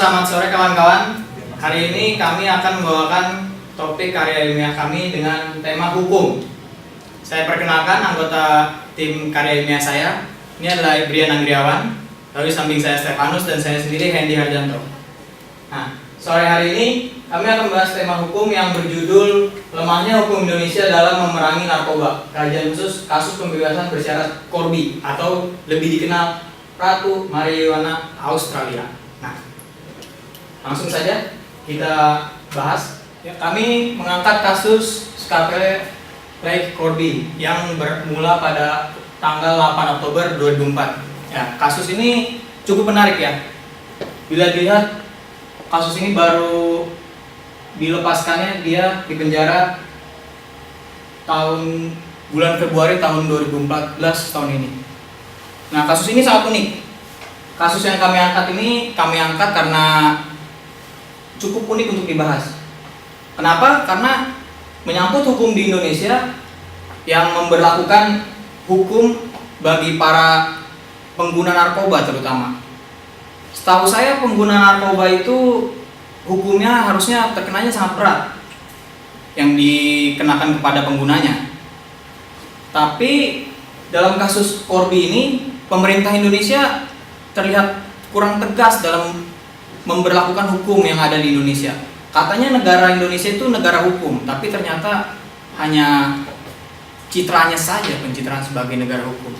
selamat sore kawan-kawan. Hari ini kami akan membawakan topik karya ilmiah kami dengan tema hukum. Saya perkenalkan anggota tim karya ilmiah saya. Ini adalah Brian Anggriawan, lalu di samping saya Stefanus, dan saya sendiri Hendy Harjanto. Nah, sore hari ini kami akan membahas tema hukum yang berjudul Lemahnya Hukum Indonesia dalam Memerangi Narkoba, kajian khusus kasus pembebasan bersyarat Corby atau lebih dikenal Ratu Marijuana Australia. Nah, langsung saja kita bahas. Ya, kami mengangkat kasus skandal Lake Corby yang bermula pada tanggal 8 Oktober 2004. Ya, kasus ini cukup menarik ya. Bila dilihat, kasus ini baru dilepaskannya dia di penjara bulan Februari tahun 2014 tahun ini. Nah, kasus ini sangat unik. Kasus yang kami angkat karena cukup unik untuk dibahas. Kenapa? Karena menyangkut hukum di Indonesia yang memberlakukan hukum bagi para pengguna narkoba terutama. Setahu saya pengguna narkoba itu hukumnya harusnya terkenanya sangat berat yang dikenakan kepada penggunanya. Tapi dalam kasus Corby ini, pemerintah Indonesia terlihat kurang tegas dalam memberlakukan hukum yang ada di Indonesia. Katanya negara Indonesia itu negara hukum, tapi ternyata hanya citranya saja, pencitraan sebagai negara hukum.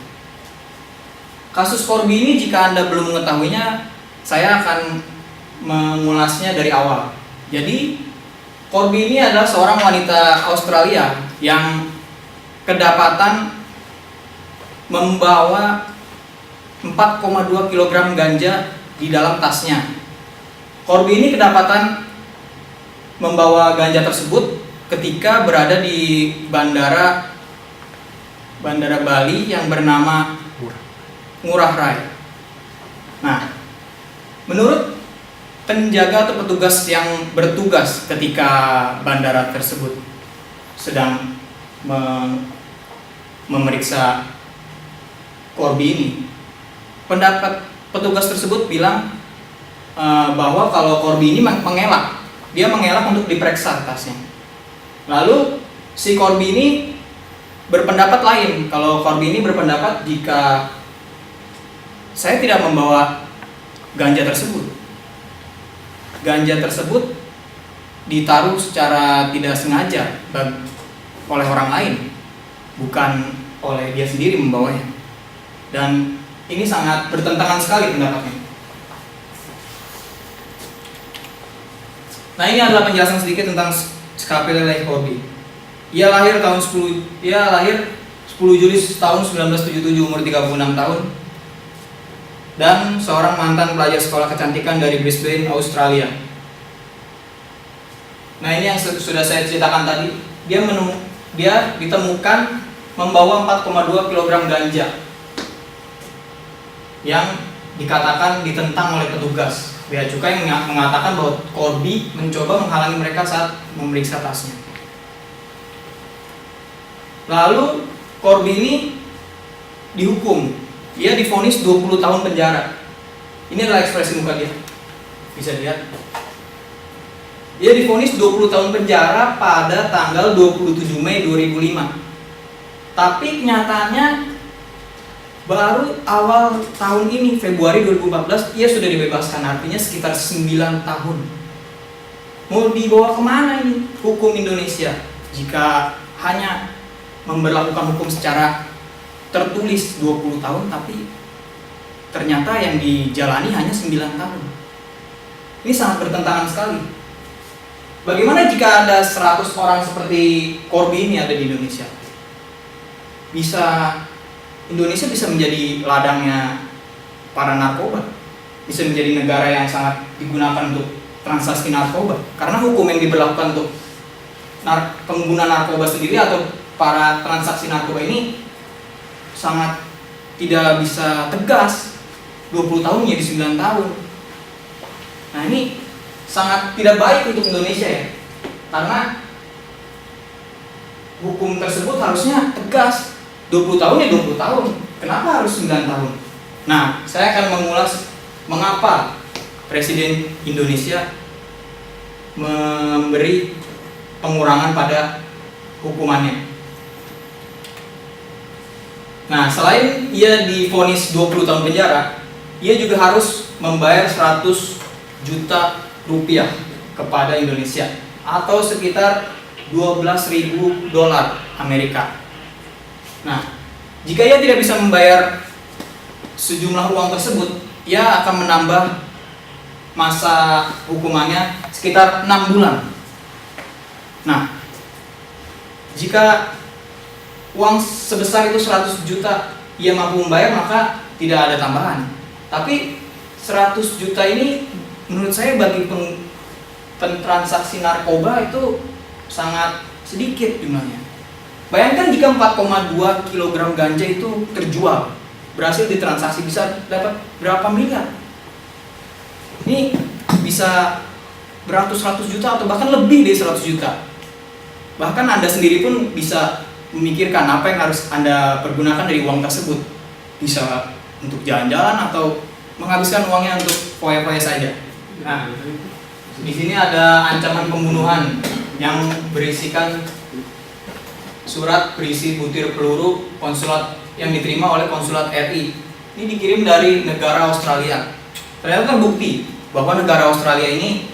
Kasus Corby ini jika Anda belum mengetahuinya, saya akan mengulasnya dari awal. Jadi, Corby ini adalah seorang wanita Australia yang kedapatan membawa 4,2 kg ganja di dalam tasnya. Corby ini kedapatan membawa ganja tersebut ketika berada di bandara Bali yang bernama Ngurah Rai. Nah, menurut penjaga atau petugas yang bertugas ketika bandara tersebut sedang memeriksa Corby ini, pendapat petugas tersebut bilang bahwa kalau Corby ini mengelak, dia mengelak untuk diperiksa tasnya. Lalu si Corby ini berpendapat lain. Kalau Corby ini berpendapat jika saya tidak membawa ganja tersebut, ganja tersebut ditaruh secara tidak sengaja oleh orang lain, bukan oleh dia sendiri membawanya. Dan ini sangat bertentangan sekali pendapatnya. Nah, ini adalah penjelasan sedikit tentang skandal Lake Corby. Ia lahir 10 Juli tahun 1977, umur 36 tahun. Dan seorang mantan pelajar sekolah kecantikan dari Brisbane, Australia. Nah, ini yang sudah saya ceritakan tadi. Dia ditemukan membawa 4,2 kg ganja yang dikatakan ditentang oleh petugas bea cukai yang mengatakan bahwa Corby mencoba menghalangi mereka saat memeriksa tasnya. Lalu Corby ini dihukum. Dia divonis 20 tahun penjara. Ini adalah ekspresi muka dia. Bisa lihat. Dia divonis 20 tahun penjara pada tanggal 27 Mei 2005. Tapi kenyataannya baru awal tahun ini, Februari 2014, ia sudah dibebaskan. Artinya sekitar 9 tahun. Mau dibawa kemana ini hukum Indonesia jika hanya memberlakukan hukum secara tertulis 20 tahun, tapi ternyata yang dijalani hanya 9 tahun. Ini sangat bertentangan sekali. Bagaimana jika ada 100 orang seperti Corby ini ada di Indonesia? Indonesia bisa menjadi ladangnya para narkoba, bisa menjadi negara yang sangat digunakan untuk transaksi narkoba, karena hukum yang diberlakukan untuk pengguna narkoba sendiri atau para transaksi narkoba ini sangat tidak bisa tegas. 20 tahun jadi 9 tahun. Nah, ini sangat tidak baik untuk Indonesia ya, karena hukum tersebut harusnya tegas. 20 tahun ya 20 tahun. Kenapa harus 9 tahun? Nah, saya akan mengulas mengapa Presiden Indonesia memberi pengurangan pada hukumannya. Nah, selain ia divonis 20 tahun penjara, ia juga harus membayar 100 juta rupiah kepada Indonesia atau sekitar 12.000 dolar Amerika. Nah, jika ia tidak bisa membayar sejumlah uang tersebut, ia akan menambah masa hukumannya sekitar 6 bulan. Nah, jika uang sebesar itu 100 juta ia mampu membayar, maka tidak ada tambahan. Tapi 100 juta ini menurut saya bagi pentransaksi narkoba itu sangat sedikit jumlahnya. Bayangkan jika 4,2 kg ganja itu terjual, berhasil ditransaksi, bisa dapat berapa miliar? Ini bisa beratus-ratus juta atau bahkan lebih dari 100 juta. Bahkan Anda sendiri pun bisa memikirkan apa yang harus Anda pergunakan dari uang tersebut. Bisa untuk jalan-jalan atau menghabiskan uangnya untuk foya-foya saja. Nah, di sini ada ancaman pembunuhan yang berisikan surat berisi butir peluru konsulat yang diterima oleh konsulat RI. Ini dikirim dari negara Australia. Ternyata terbukti bahwa negara Australia ini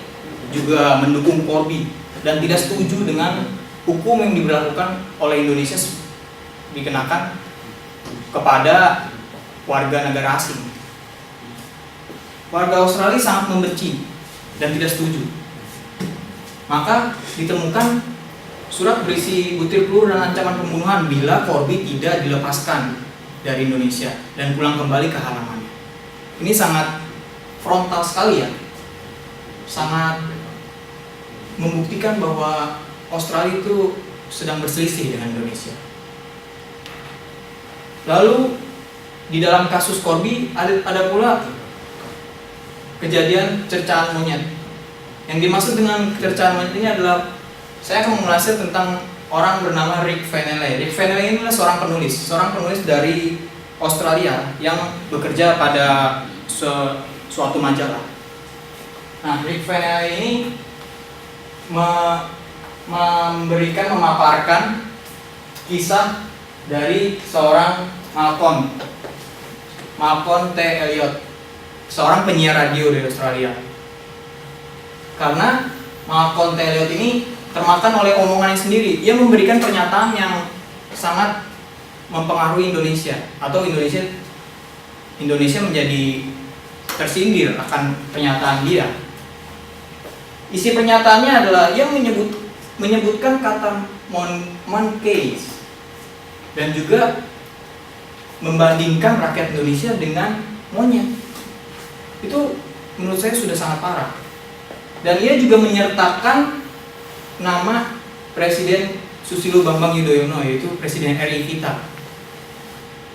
juga mendukung Corby dan tidak setuju dengan hukum yang diberlakukan oleh Indonesia dikenakan kepada warga negara asing. Warga Australia sangat membenci dan tidak setuju. Maka ditemukan surat berisi butir peluru dan ancaman pembunuhan bila Corby tidak dilepaskan dari Indonesia dan pulang kembali ke halamannya. Ini sangat frontal sekali ya. Sangat membuktikan bahwa Australia itu sedang berselisih dengan Indonesia. Lalu di dalam kasus Corby ada pula kejadian cercaan monyet. Yang dimaksud dengan cercaan monyet ini adalah, saya akan mengulasnya tentang orang bernama Rick Vaneley. Rick Vaneley ini adalah seorang penulis dari Australia yang bekerja pada suatu majalah. Nah, Rick Vaneley ini memaparkan kisah dari seorang Malcolm T. Elliot, seorang penyiar radio dari Australia. Karena Malcolm T. Elliot ini termakan oleh omongannya sendiri. Ia memberikan pernyataan yang sangat mempengaruhi Indonesia, atau Indonesia menjadi tersindir akan pernyataan dia. Isi pernyataannya adalah ia menyebutkan kata monkeys dan juga membandingkan rakyat Indonesia dengan monyet. Itu menurut saya sudah sangat parah. Dan ia juga menyertakan nama Presiden Susilo Bambang Yudhoyono, yaitu Presiden RI kita.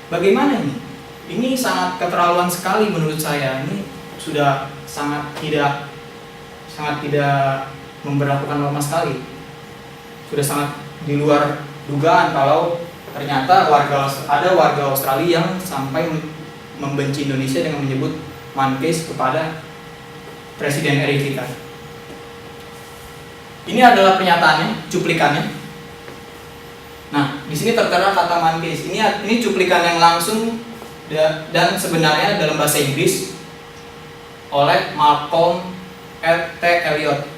Bagaimana ini? Ini sangat keterlaluan sekali menurut saya. Ini sudah sangat tidak memberlakukan norma sekali. Sudah sangat di luar dugaan kalau ternyata ada warga Australia yang sampai membenci Indonesia dengan menyebut monkeys kepada Presiden RI kita. Ini adalah pernyataannya, cuplikannya. Nah, di sini tertera kata monkeys. Ini cuplikan yang langsung dan sebenarnya dalam bahasa Inggris oleh Malcolm T. Elliot.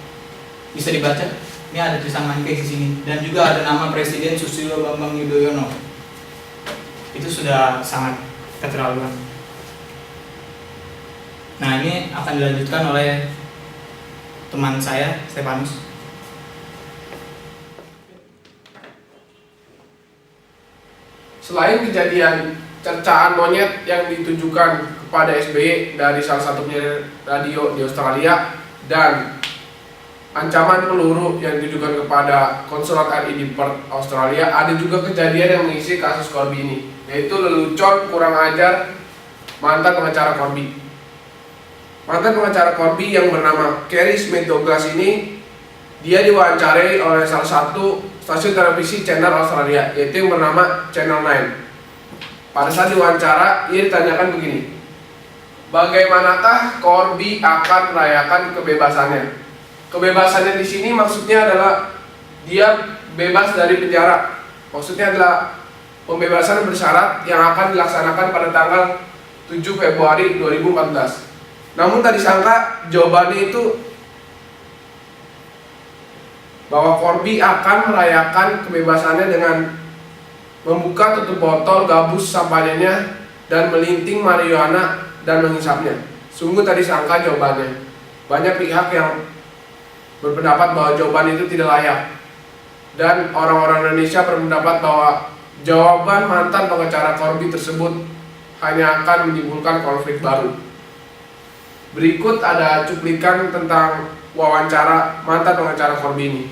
Bisa dibaca. Ini ada tulisan monkeys di sini dan juga ada nama Presiden Susilo Bambang Yudhoyono. Itu sudah sangat keterlaluan. Nah, ini akan dilanjutkan oleh teman saya, Stefanus. Selain kejadian cercaan monyet yang ditujukan kepada SBY dari salah satu penyiar radio di Australia dan ancaman peluru yang ditujukan kepada konsulat RI di Perth, Australia, ada juga kejadian yang mengisi kasus Corby ini, yaitu lelucon kurang ajar mantan pengacara Corby. Mantan pengacara Corby yang bernama Kerry Smith Douglas ini, dia diwawancarai oleh salah satu stasiun televisi channel Australia, yaitu yang bernama Channel 9. Pada saat diwawancara, ia ditanyakan begini, bagaimanakah Corby akan merayakan kebebasannya? Kebebasannya di sini maksudnya adalah dia bebas dari penjara. Maksudnya adalah pembebasan bersyarat yang akan dilaksanakan pada tanggal 7 Februari 2014. Namun tadi sangka jawabannya itu bahwa Corby akan merayakan kebebasannya dengan membuka tutup botol gabus sampahnya dan melinting marijuana dan menghisapnya. Sungguh tadi sangka jawabannya. Banyak pihak yang berpendapat bahwa jawaban itu tidak layak, dan orang-orang Indonesia berpendapat bahwa jawaban mantan pengacara Corby tersebut hanya akan menimbulkan konflik baru. Berikut ada cuplikan tentang wawancara mantan pengacara Corby ini.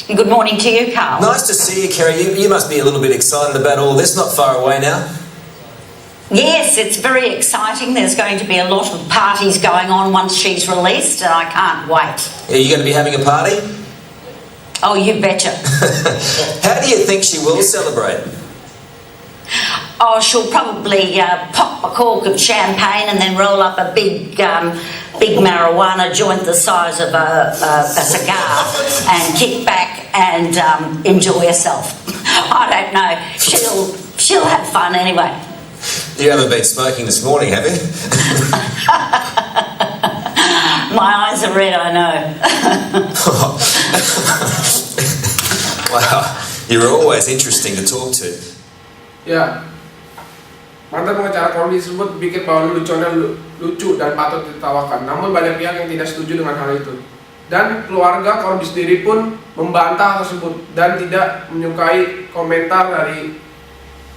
Good morning to you, Carl. Nice to see you, Kerry. You must be a little bit excited about all this. Not far away now. Yes, it's very exciting. There's going to be a lot of parties going on once she's released, and I can't wait. Are you going to be having a party? Oh, you betcha. How do you think she will celebrate? Oh, she'll probably pop a cork of champagne and then roll up a big marijuana joint the size of a cigar and kick back and enjoy herself. I don't know. She'll have fun anyway. You haven't been smoking this morning, have you? My eyes are red, I know. Wow, you're always interesting to talk to. Ya, mantan pengacara Corby tersebut pikir bahwa leluconnya lucu dan patut ditertawakan. Namun banyak pihak yang tidak setuju dengan hal itu. Dan keluarga Corby sendiri pun membantah tersebut dan tidak menyukai komentar dari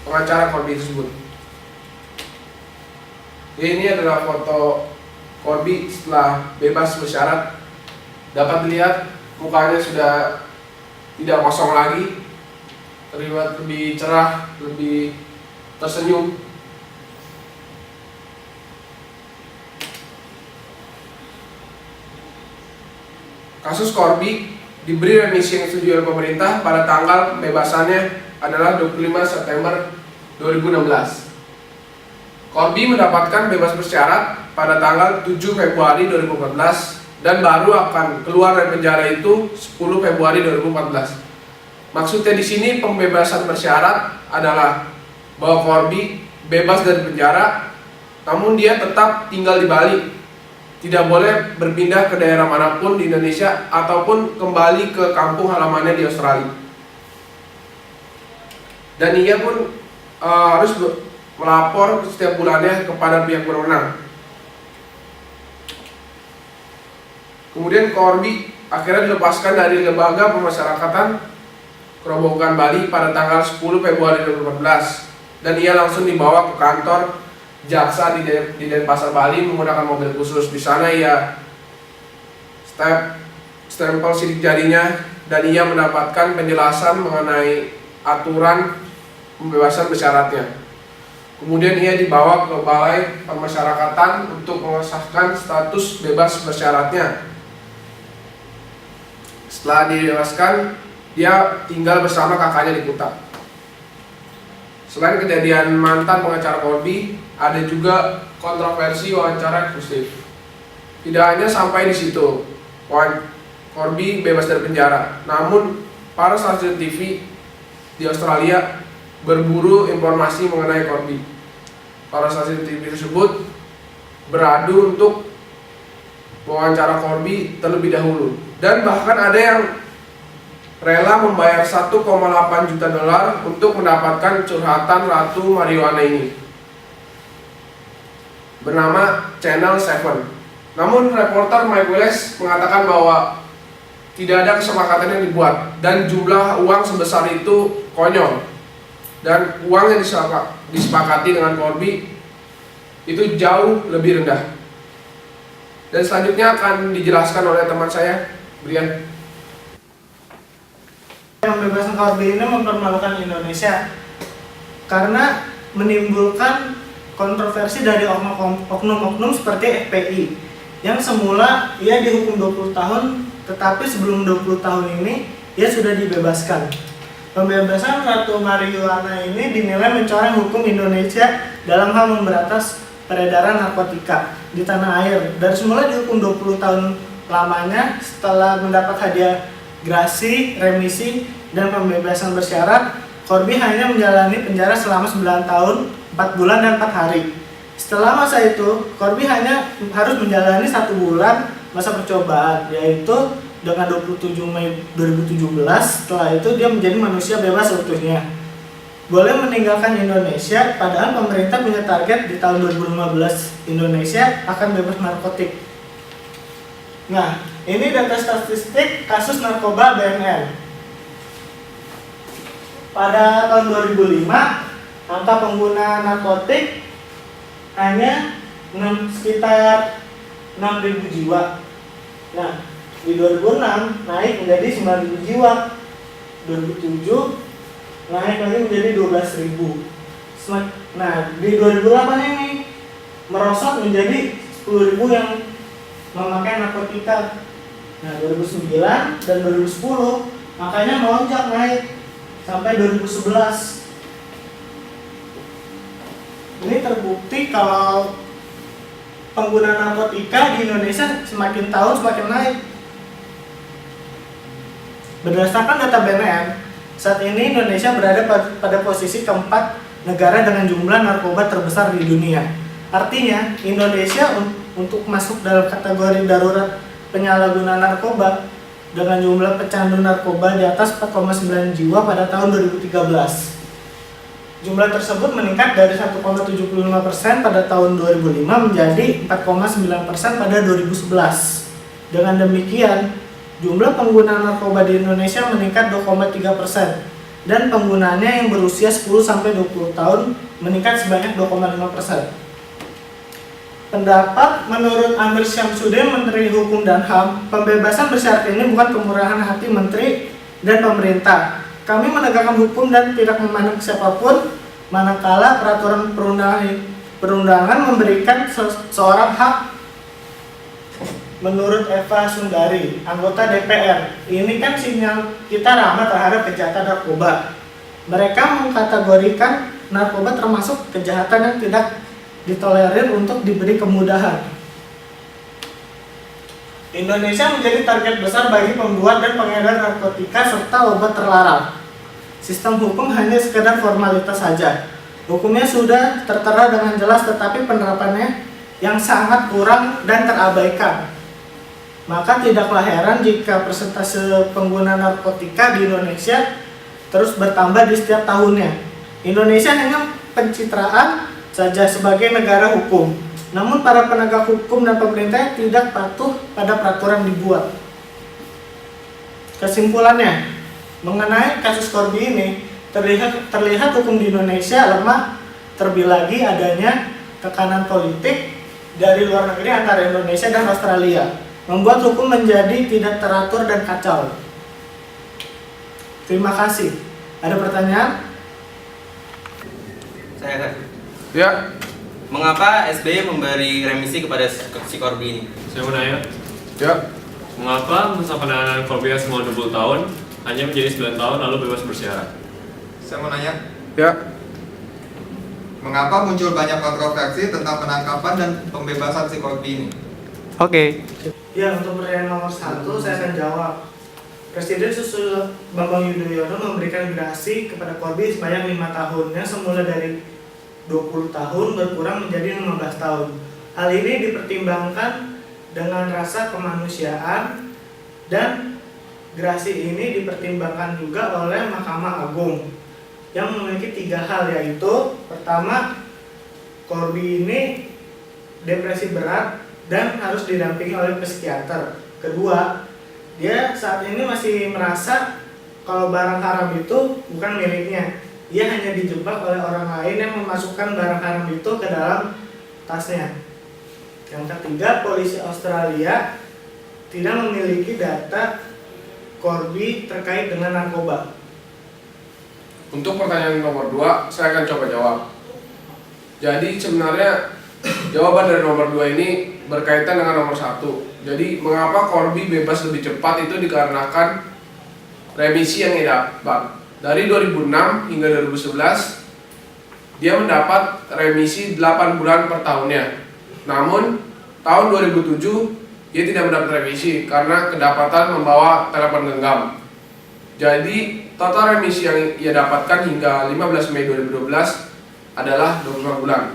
pengacara Corby tersebut. Ini adalah foto Corby setelah bebas bersyarat. Dapat dilihat mukanya sudah tidak kosong lagi, terlihat lebih cerah, lebih tersenyum. Kasus Corby diberi remisi yang disetujui oleh pemerintah pada tanggal pembebasannya adalah 25 September 2016. Corby mendapatkan bebas bersyarat pada tanggal 7 Februari 2014 dan baru akan keluar dari penjara itu 10 Februari 2014. Maksudnya di sini pembebasan bersyarat adalah bahwa Corby bebas dari penjara, namun dia tetap tinggal di Bali, tidak boleh berpindah ke daerah manapun di Indonesia ataupun kembali ke kampung halamannya di Australia. Dan ia pun harus melapor setiap bulannya kepada pihak berwenang. Kemudian Corby akhirnya dilepaskan dari lembaga pemasyarakatan Kerobokan Bali pada tanggal 10 Februari 2014 dan ia langsung dibawa ke kantor jaksa di Denpasar Bali menggunakan mobil khusus. Di sana ia stempel sidik jarinya dan ia mendapatkan penjelasan mengenai aturan pembebasan bersyaratnya. Kemudian ia dibawa ke Balai Pemasyarakatan untuk mengesahkan status bebas bersyaratnya. Setelah dibebaskan, dia tinggal bersama kakaknya di Kuta. Selain kejadian mantan pengacara Corby, ada juga kontroversi wawancara eksklusif. Tidak hanya sampai di situ, Corby bebas dari penjara. Namun, para stasiun TV di Australia berburu informasi mengenai Corby. Para stasiun TV tersebut beradu untuk wawancara Corby terlebih dahulu, dan bahkan ada yang rela membayar 1,8 juta dolar untuk mendapatkan curhatan Ratu Marijuana ini bernama Channel 7. Namun reporter Mike Willis mengatakan bahwa tidak ada kesepakatan yang dibuat dan jumlah uang sebesar itu konyol. Dan uang yang disepakati dengan Corby itu jauh lebih rendah. Dan selanjutnya akan dijelaskan oleh teman saya, Brian. Pembebasan Corby ini mempermalukan Indonesia karena menimbulkan kontroversi dari oknum-oknum seperti FPI yang semula ia dihukum 20 tahun, tetapi sebelum 20 tahun ini ia sudah dibebaskan. Pembebasan ratu marijuana ini dinilai mencoreng hukum Indonesia dalam hal memberantas peredaran narkotika di tanah air. Dari semula dihukum 20 tahun lamanya, setelah mendapat hadiah grasi, remisi, dan pembebasan bersyarat, Corby hanya menjalani penjara selama 9 tahun, 4 bulan, dan 4 hari. Setelah masa itu, Corby hanya harus menjalani 1 bulan masa percobaan, yaitu dengan 27 Mei 2017. Setelah itu dia menjadi manusia bebas seutuhnya, boleh meninggalkan Indonesia. Padahal pemerintah punya target di tahun 2015 Indonesia akan bebas narkotik. Nah, ini data statistik kasus narkoba BNN. Pada tahun 2005, angka pengguna narkotik hanya sekitar 6.000 jiwa. Nah, di 2006 naik menjadi 9.000 jiwa. 2007 naik lagi menjadi 12.000. Nah, di 2008 ini merosot menjadi 10.000 yang memakai narkotika. Nah, 2009 dan 2010 makanya melonjak naik sampai 2011. Ini terbukti kalau pengguna narkotika di Indonesia semakin tahun semakin naik. Berdasarkan data BNN, saat ini Indonesia berada pada posisi keempat negara dengan jumlah narkoba terbesar di dunia. Artinya, Indonesia untuk masuk dalam kategori darurat penyalahguna narkoba dengan jumlah pecandu narkoba di atas 4,9 jiwa pada tahun 2013. Jumlah tersebut meningkat dari 1,75% pada tahun 2005 menjadi 4,9% pada 2011. Dengan demikian, jumlah pengguna narkoba di Indonesia meningkat 2,3% dan penggunaannya yang berusia 10-20 tahun meningkat sebanyak 2,5%. Pendapat menurut Amir Syamsuddin, Menteri Hukum dan HAM, pembebasan bersyarat ini bukan kemurahan hati Menteri dan pemerintah. Kami menegakkan hukum dan tidak memandang siapapun, manakala peraturan perundangan memberikan seorang hak. Menurut Eva Sundari, anggota DPR, ini kan sinyal kita ramah terhadap kejahatan narkoba. Mereka mengkategorikan narkoba termasuk kejahatan yang tidak ditolerir untuk diberi kemudahan. Indonesia menjadi target besar bagi pembuat dan pengedar narkotika serta obat terlarang. Sistem hukum hanya sekedar formalitas saja. Hukumnya sudah tertera dengan jelas, tetapi penerapannya yang sangat kurang dan terabaikan. Maka tidaklah heran jika persentase pengguna narkotika di Indonesia terus bertambah di setiap tahunnya. Indonesia hanya pencitraan saja sebagai negara hukum. Namun para penegak hukum dan pemerintah tidak patuh pada peraturan dibuat. Kesimpulannya, mengenai kasus Corby ini, terlihat hukum di Indonesia lemah, terlebih lagi adanya tekanan politik dari luar negeri antara Indonesia dan Australia, membuat hukum menjadi tidak teratur dan kacau. Terima kasih. Ada pertanyaan? Saya Ya, mengapa SBY memberi remisi kepada si Corby ini? Saya mau nanya, ya. mengapa masa penahanan Corby semua 20 tahun hanya menjadi 9 tahun lalu bebas bersyarat? Saya mau nanya, Ya. mengapa muncul banyak kontroversi tentang penangkapan dan pembebasan si Corby ini? Oke. Ya, untuk pertanyaan nomor 1 saya akan jawab. Presiden Susilo Bambang Yudhoyono memberikan gerasi kepada Corby sebanyak 5 tahun, yang semula dari 20 tahun berkurang menjadi 15 tahun. Hal ini dipertimbangkan dengan rasa kemanusiaan, dan gerasi ini dipertimbangkan juga oleh Mahkamah Agung yang memiliki 3 hal, yaitu pertama, Corby ini depresi berat dan harus didampingi oleh psikiater. Kedua, dia saat ini masih merasa kalau barang haram itu bukan miliknya. Dia hanya dijebak oleh orang lain yang memasukkan barang haram itu ke dalam tasnya. Yang ketiga, polisi Australia tidak memiliki data Corby terkait dengan narkoba. Untuk pertanyaan nomor 2, saya akan coba jawab. Jadi sebenarnya jawaban dari nomor 2 ini berkaitan dengan nomor 1. Jadi mengapa Corby bebas lebih cepat itu dikarenakan remisi yang ia dapat. Dari 2006 hingga 2011 dia mendapat remisi 8 bulan per tahunnya. Namun tahun 2007 dia tidak mendapat remisi karena kedapatan membawa telepon genggam. Jadi total remisi yang ia dapatkan hingga 15 Mei 2012 adalah 25 bulan.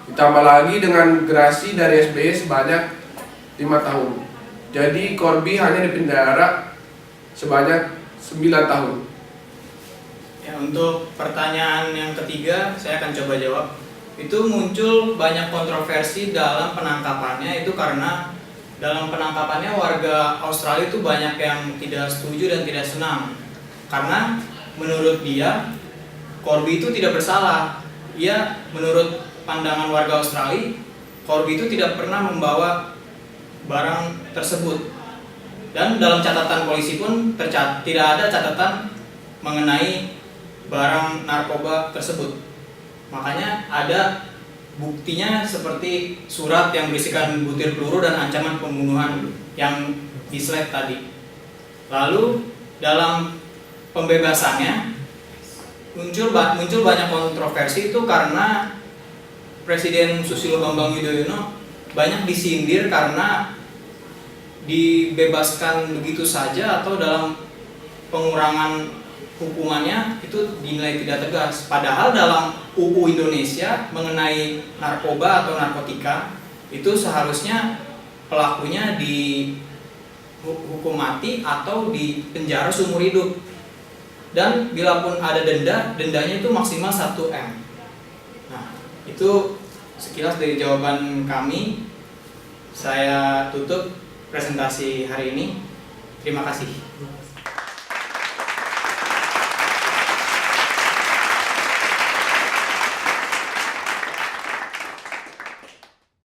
Ditambah lagi dengan gerasi dari SBY sebanyak 5 tahun. Jadi Corby hanya dipendara sebanyak 9 tahun. Ya, untuk pertanyaan yang ketiga, saya akan coba jawab. Itu muncul banyak kontroversi dalam penangkapannya, itu karena dalam penangkapannya warga Australia itu banyak yang tidak setuju dan tidak senang. Karena menurut dia, Corby itu tidak bersalah. Ia, menurut pandangan warga Australia, Corby itu tidak pernah membawa barang tersebut. Dan dalam catatan polisi pun tidak ada catatan mengenai barang narkoba tersebut. Makanya ada buktinya seperti surat yang berisikan butir peluru dan ancaman pembunuhan yang di slide tadi. Lalu dalam pembebasannya muncul banyak kontroversi itu karena Presiden Susilo Bambang Yudhoyono banyak disindir karena dibebaskan begitu saja atau dalam pengurangan hukumannya itu dinilai tidak tegas. Padahal dalam UU Indonesia mengenai narkoba atau narkotika itu seharusnya pelakunya dihukum mati atau di penjara seumur hidup. Dan bila pun ada dendanya itu maksimal 1 M. Nah, itu sekilas dari jawaban kami. Saya tutup presentasi hari ini. Terima kasih.